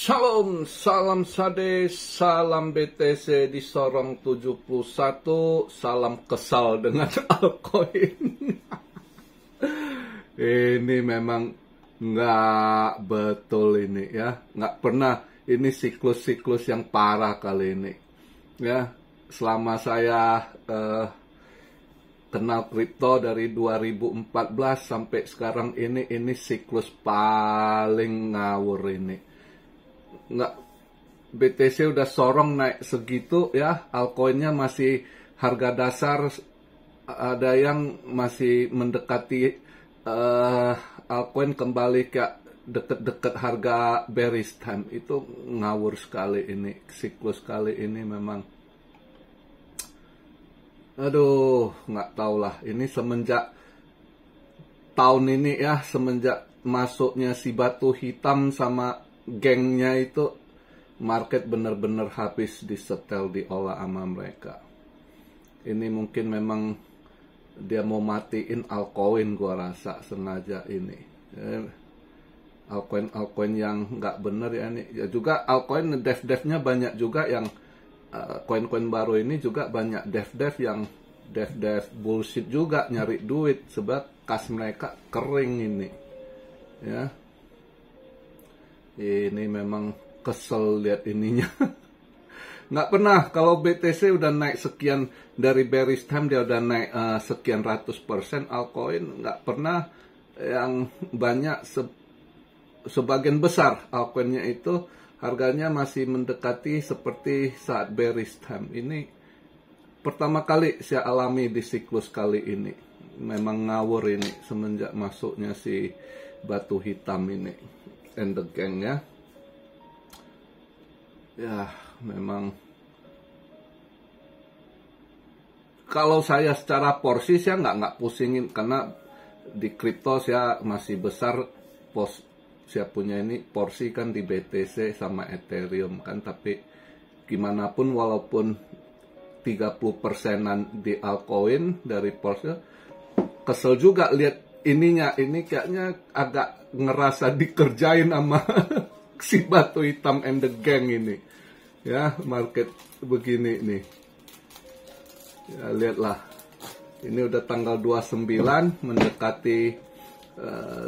Shalom, salam sade, salam BTC di Sorong 71, salam kesal dengan altcoin. Ini memang nggak betul ini ya, nggak pernah ini siklus-siklus yang parah kali ini. Ya, selama saya kenal kripto dari 2014 sampai sekarang ini siklus paling ngawur ini. Nggak, BTC udah sorong naik segitu ya, altcoinnya masih harga dasar, ada yang masih mendekati altcoin kembali ke deket-deket harga bearish time. Itu ngawur sekali ini, siklus kali ini memang. Aduh, nggak tahu lah. Ini semenjak tahun ini ya, semenjak masuknya si batu hitam sama gengnya itu, market bener-bener habis disetel diolah sama mereka. Ini mungkin memang dia mau matiin altcoin, gua rasa sengaja ini. Altcoin yang nggak bener ya ini. Ya juga altcoin dev-devnya banyak juga yang koin-koin baru ini juga banyak dev-dev yang dev bullshit juga, nyari duit sebab kas mereka kering ini. Ya. Ini memang kesel lihat ininya. Nggak pernah kalau BTC udah naik sekian dari bearish time, dia udah naik sekian ratus persen altcoin, nggak pernah yang banyak sebagian besar altcoinnya itu harganya masih mendekati seperti saat bearish time. Ini pertama kali saya alami di siklus kali ini. Memang ngawur ini semenjak masuknya si batu hitam ini and the gang ya. Ya memang kalau saya secara porsi saya nggak pusingin, karena di kripto saya masih besar saya punya ini porsi kan di BTC sama Ethereum kan, tapi gimana pun walaupun 30%-an di altcoin dari porsi, kesel juga lihat ininya. Ini kayaknya agak ngerasa dikerjain sama si batu hitam and the gang ini ya, market begini nih ya. Lihatlah, ini udah tanggal 29 mendekati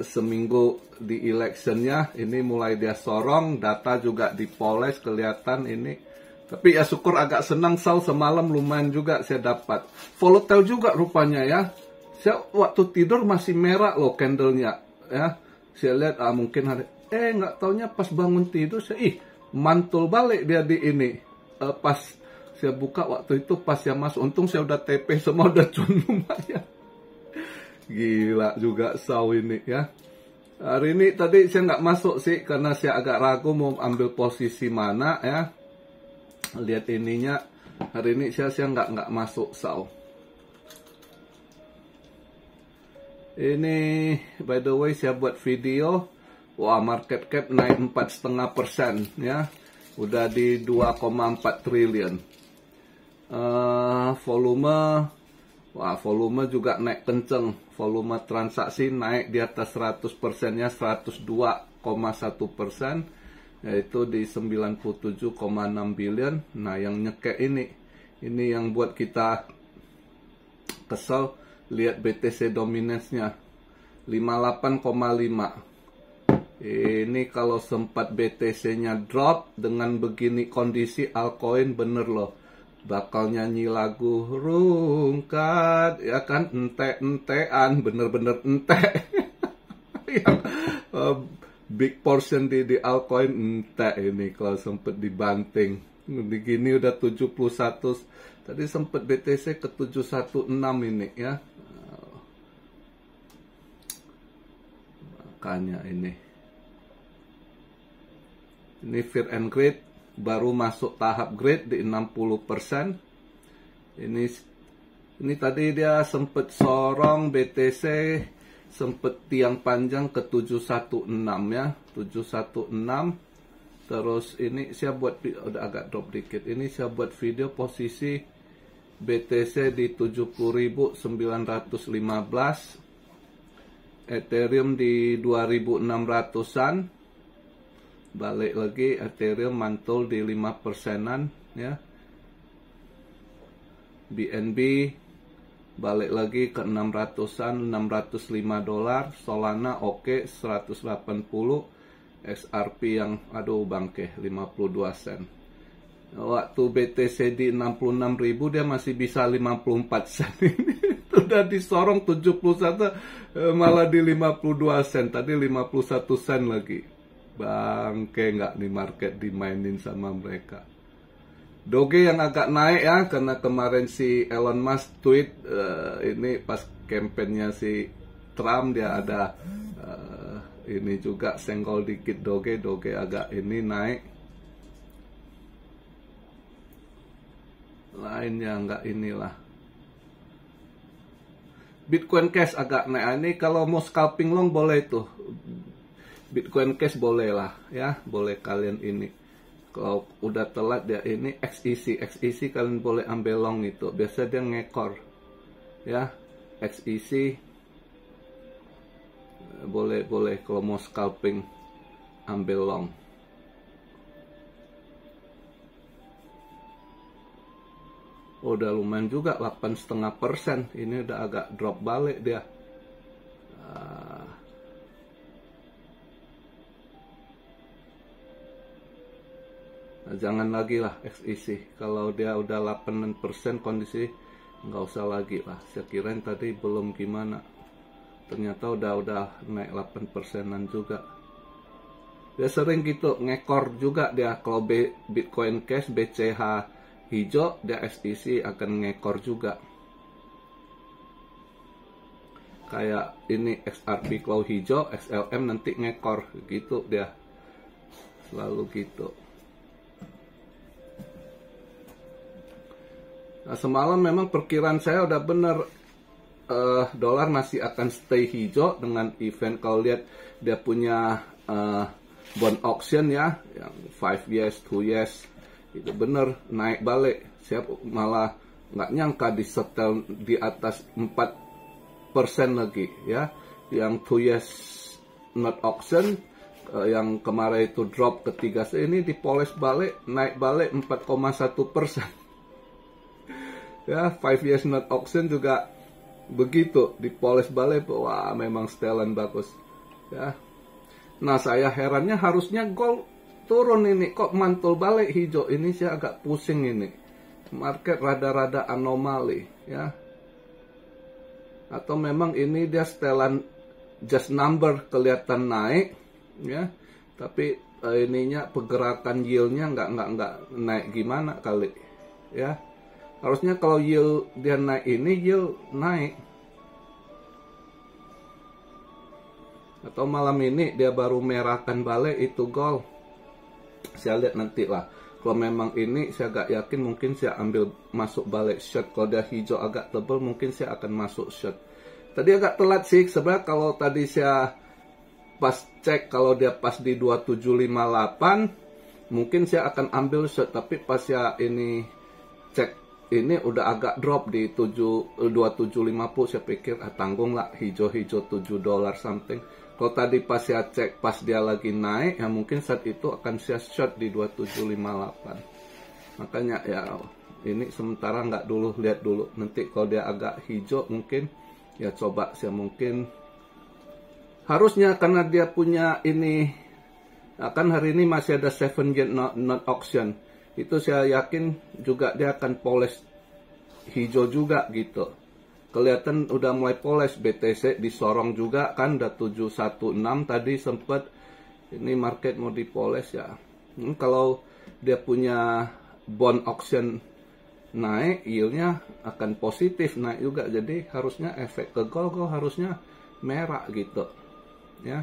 seminggu di electionnya. Ini mulai dia sorong, data juga dipoles kelihatan ini. Tapi ya syukur, agak senang semalam lumayan juga saya dapat volatile juga rupanya ya. Saya waktu tidur masih merah loh candlenya ya. Saya lihat mungkin hari nggak taunya pas bangun tidur saya mantul balik dia di ini. Pas saya buka waktu itu pas saya masuk, untung saya udah TP semua, udah cun lumayan. Gila juga ini ya. Hari ini tadi saya nggak masuk sih karena saya agak ragu mau ambil posisi mana ya. Lihat ininya, hari ini saya nggak masuk Ini by the way saya buat video, wah market cap naik 4,5% ya, udah di 2,4 triliun. Volume juga naik kenceng, volume transaksi naik di atas 100%-nya, 102,1%, yaitu di 97,6 billion. Nah yang nyekek ini yang buat kita kesel. Lihat BTC dominance-nya 58,5. Ini kalau sempat BTC-nya drop dengan begini kondisi altcoin, bener loh bakal nyanyi lagu rungkat ya kan, ente-entean, bener-bener ente. Yang big portion di altcoin ente ini kalau sempat dibanting. Begini udah 71, tadi sempat BTC ke 716 ini ya. Makanya ini fear and greed baru masuk tahap greed di 60%. Ini tadi dia sempat sorong BTC, sempat tiang panjang ke 716 ya, 716. Terus ini saya buat, udah agak drop dikit. Ini saya buat video posisi BTC di 70.915, Ethereum di 2.600-an, balik lagi Ethereum mantul di 5%-an ya. BNB balik lagi ke 600-an, 605 dolar. Solana oke 180. XRP yang aduh bangke 52 sen. Waktu BTC di 66.000 dia masih bisa 54 sen. Sudah disorong 71 malah di 52 sen. Tadi 51 sen lagi. Bangke nggak di market dimainin sama mereka. Doge yang agak naik ya karena kemarin si Elon Musk tweet ini pas kampanyenya si Trump dia ada ini juga senggol dikit Doge agak ini naik. Lainnya nggak inilah. Bitcoin Cash agak naik. Ini kalau mau scalping long boleh tuh. Bitcoin Cash boleh lah ya, boleh kalian ini. Kalau udah telat dia ini XEC kalian boleh ambil long itu. Biasa dia ngekor. Ya, XEC boleh kalau mau scalping ambil long. Udah lumayan juga 8,5%. Ini udah agak drop balik dia. Jangan lagi lah XEC. Kalau dia udah 8% kondisi nggak usah lagi lah. Saya kirain tadi belum gimana. Ternyata udah naik 8%-an juga. Dia sering gitu ngekor juga dia. Kalau Bitcoin Cash BCH hijau, dia XEC akan ngekor juga. Kayak ini XRP kalau hijau, XLM nanti ngekor gitu dia. Selalu gitu. Nah, semalam memang perkiraan saya udah bener dolar masih akan stay hijau dengan event. Kalau lihat dia punya bond auction ya, yang 5 years, 2 years, itu bener naik balik. Saya malah nggak nyangka di setel di atas 4% lagi ya. Yang 2 years not auction yang kemarin itu drop ketiga, ini dipoles balik, naik balik 4,1%. Ya, 5 years not auction juga begitu, dipoles balik. Wah, memang setelan bagus. Ya. Nah, saya herannya harusnya gold turun ini, kok mantul balik hijau. Ini saya agak pusing ini. Market rada-rada anomali, ya. Atau memang ini dia setelan just number kelihatan naik, ya. Tapi ininya pergerakan yieldnya nggak naik gimana kali, ya. Harusnya kalau yield dia naik ini, yield naik. Atau malam ini dia baru merahkan balik itu gold. Saya lihat nanti lah. Kalau memang ini saya agak yakin mungkin saya ambil masuk balik short. Kalau dia hijau agak tebal mungkin saya akan masuk short. Tadi agak telat sih. Sebenarnya kalau tadi saya pas cek kalau dia pas di 2758 mungkin saya akan ambil short. Tapi pas saya ini cek ini udah agak drop di 2750, saya pikir tanggung lah hijau-hijau $7 something. Kalau tadi pas saya cek pas dia lagi naik, ya mungkin saat itu akan saya short di 2758. Makanya ya ini sementara nggak dulu, lihat dulu. Nanti kalau dia agak hijau mungkin ya coba saya mungkin harusnya karena dia punya ini akan hari ini masih ada 7 year not auction. Itu saya yakin juga dia akan poles hijau juga gitu. Kelihatan udah mulai poles. BTC disorong juga kan, udah 716 tadi sempat. Ini market mau dipoles ya. Kalau dia punya bond auction naik, yieldnya akan positif naik juga. Jadi harusnya efek ke gold harusnya merah gitu ya.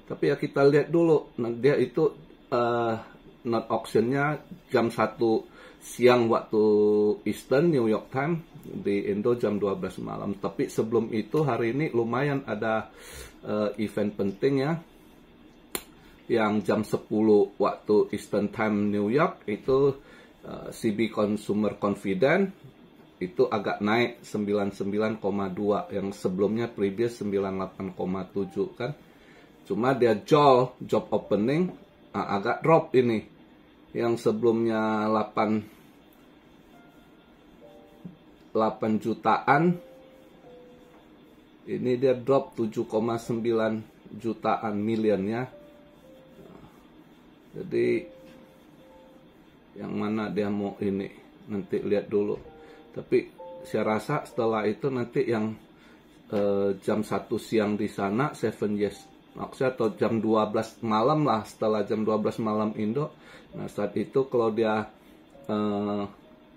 Tapi ya kita lihat dulu. Nah, dia itu not auctionnya jam 1 siang waktu Eastern New York Time, di Indo jam 12 malam. Tapi sebelum itu hari ini lumayan ada event penting ya, yang jam 10 waktu Eastern Time New York itu CB Consumer Confidence itu agak naik 99,2, yang sebelumnya previous 98,7 kan. Cuma dia job opening agak drop ini. Yang sebelumnya 8 jutaan, ini dia drop 7,9 jutaan million ya. Jadi yang mana dia mau ini, nanti lihat dulu. Tapi saya rasa setelah itu nanti yang jam 1 siang di sana 7 years, maksudnya atau jam 12 malam lah, setelah jam 12 malam Indo. Nah saat itu kalau dia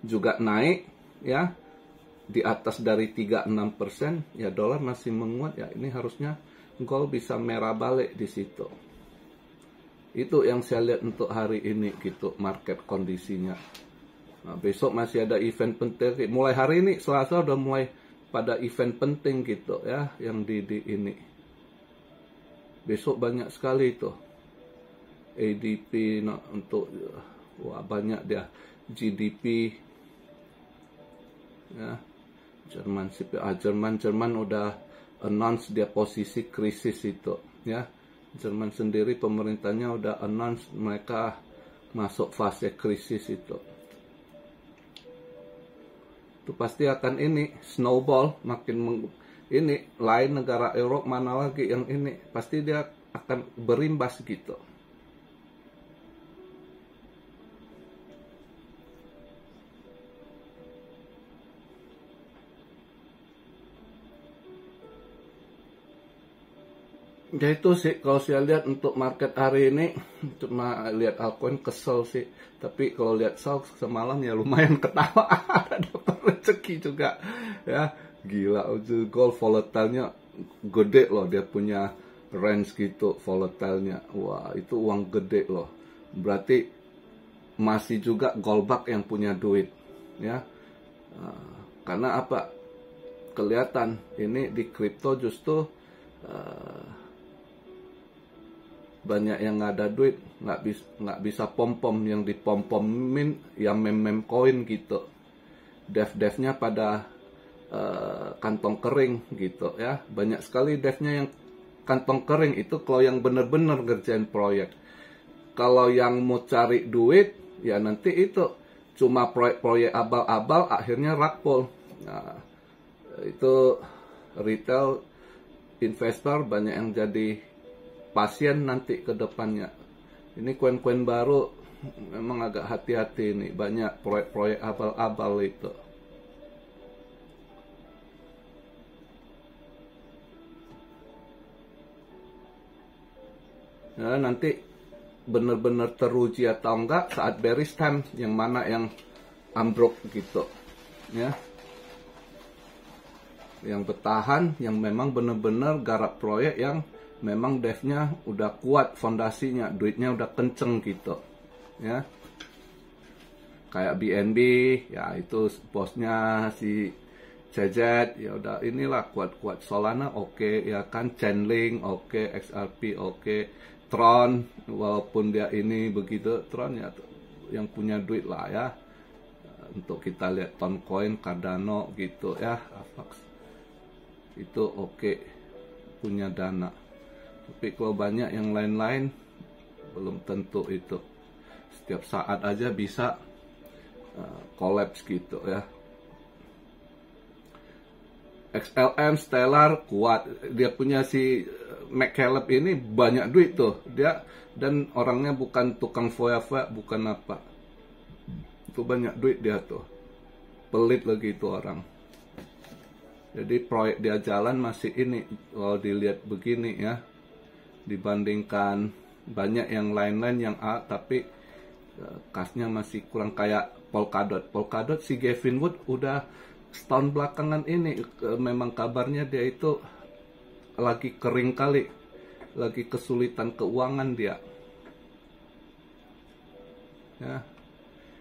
juga naik ya di atas dari 3-6%, ya dolar masih menguat ya, ini harusnya gold bisa merah balik di situ. Itu yang saya lihat untuk hari ini gitu market kondisinya. Nah, besok masih ada event penting. Mulai hari ini Selasa udah mulai pada event penting gitu ya, yang di ini. Besok banyak sekali itu. ADP untuk wah banyak dia, GDP ya. Jerman udah announce dia posisi krisis itu ya. Jerman sendiri pemerintahnya udah announce mereka masuk fase krisis itu. Itu pasti akan ini snowball, makin ini lain negara Eropa mana lagi yang ini pasti dia akan berimbas gitu. Ya itu sih kalau saya lihat untuk market hari ini, cuma lihat altcoin kesel sih. Tapi kalau lihat SAL semalam ya lumayan ketawa, dapat rezeki juga ya. Gila, gold volatilenya gede loh, dia punya range gitu volatilenya. Wah itu uang gede loh. Berarti masih juga Goldbug yang punya duit ya. Karena apa? Kelihatan ini di kripto justru banyak yang nggak ada duit, nggak bisa pom-pom, yang dipom-pomin yang mem-mem koin gitu. Dev-devnya pada kantong kering gitu ya. Banyak sekali devnya yang kantong kering itu kalau yang bener-bener ngerjain proyek. Kalau yang mau cari duit ya nanti itu cuma proyek-proyek abal-abal akhirnya rakpol. Nah, itu retail investor banyak yang jadi pasien nanti ke depannya. Ini koin-koin baru memang agak hati-hati nih, banyak proyek-proyek abal-abal itu. Nah, nanti benar-benar teruji atau enggak saat bearish time, yang mana yang ambruk gitu ya. Yang bertahan, yang memang benar-benar garap proyek yang memang devnya udah kuat, fondasinya, duitnya udah kenceng gitu ya. Kayak BNB ya, itu bosnya si CZ ya udah inilah kuat-kuat. Solana oke ya kan, Chainlink oke, XRP oke, Tron walaupun dia ini begitu, Tron ya yang punya duit lah ya. Untuk kita lihat Toncoin, Cardano gitu ya, Avax itu oke, punya dana. Tapi kalau banyak yang lain-lain belum tentu itu. Setiap saat aja bisa collapse gitu ya. XLM, Stellar kuat. Dia punya si McCaleb ini banyak duit tuh. Dia dan orangnya bukan tukang foya-foya, bukan apa. Itu banyak duit dia tuh. Pelit lagi itu orang. Jadi proyek dia jalan masih ini kalau dilihat begini ya. Dibandingkan banyak yang lain-lain yang A, tapi kasnya masih kurang. Kayak Polkadot. Polkadot si Gavin Wood udah setahun belakangan ini memang kabarnya dia itu lagi kering kali, lagi kesulitan keuangan dia.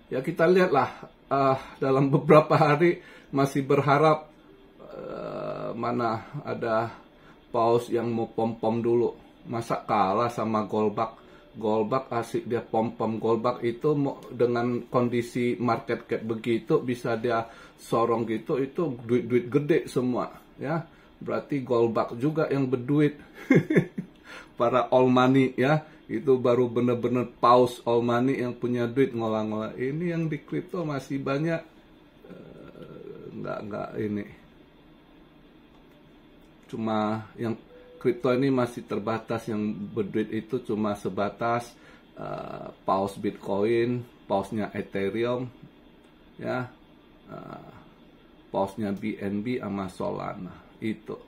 Ya kita lihatlah dalam beberapa hari masih berharap mana ada pause yang mau pom-pom dulu. Masa kalah sama Goldbug? Goldbug asik dia pom-pom. Goldbug itu dengan kondisi market cap begitu bisa dia sorong gitu, itu duit-duit gede semua ya. Berarti Goldbug juga yang berduit. Para all money ya, Itu baru bener-bener paus all money yang punya duit ngolah-ngolah. Ini yang di kripto masih banyak nggak ini. Cuma yang kripto ini masih terbatas, yang berduit itu cuma sebatas paus Bitcoin, pausnya Ethereum, ya, pausnya BNB sama Solana. Itu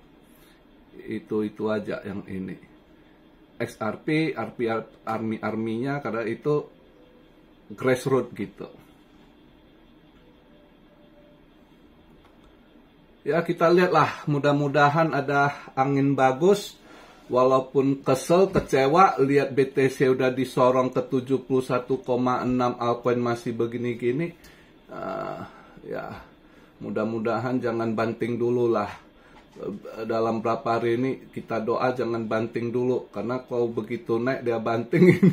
aja yang ini. XRP, army-arminya karena itu grassroots gitu. Ya kita lihatlah, mudah-mudahan ada angin bagus. Walaupun kesel, kecewa, lihat BTC udah disorong ke 71,6, altcoin masih begini-gini. Ya mudah-mudahan jangan banting dulu lah. Dalam berapa hari ini kita doa jangan banting dulu, karena kalau begitu naik dia banting ini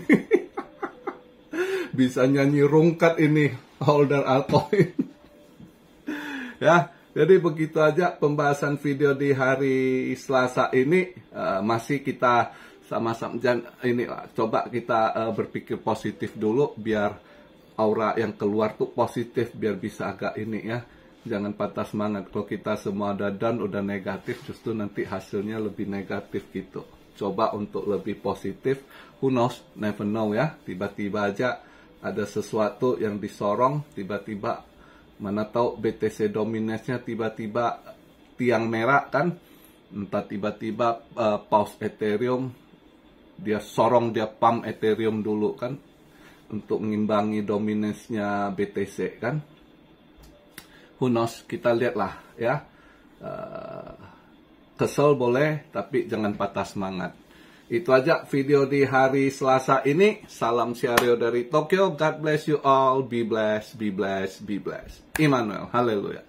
bisa nyanyi rungkat ini holder altcoin. Ya, jadi begitu aja pembahasan video di hari Selasa ini. Masih kita sama-sama ini coba kita berpikir positif dulu biar aura yang keluar tuh positif, biar bisa agak ini ya. Jangan patah semangat. Kalau kita semua ada down, udah negatif, justru nanti hasilnya lebih negatif gitu. Coba untuk lebih positif. Who knows? Never know ya. Tiba-tiba aja ada sesuatu yang disorong, tiba-tiba mana tahu BTC dominasinya tiba-tiba tiang merah kan. Entah tiba-tiba paus Ethereum, dia sorong, dia pump Ethereum dulu kan. Untuk mengimbangi dominasinya BTC kan. Who knows, kita lihatlah ya. Kesel boleh, tapi jangan patah semangat. Itu aja video di hari Selasa ini. Salam Siario dari Tokyo. God bless you all. Be blessed, be blessed, be blessed. Immanuel, haleluya.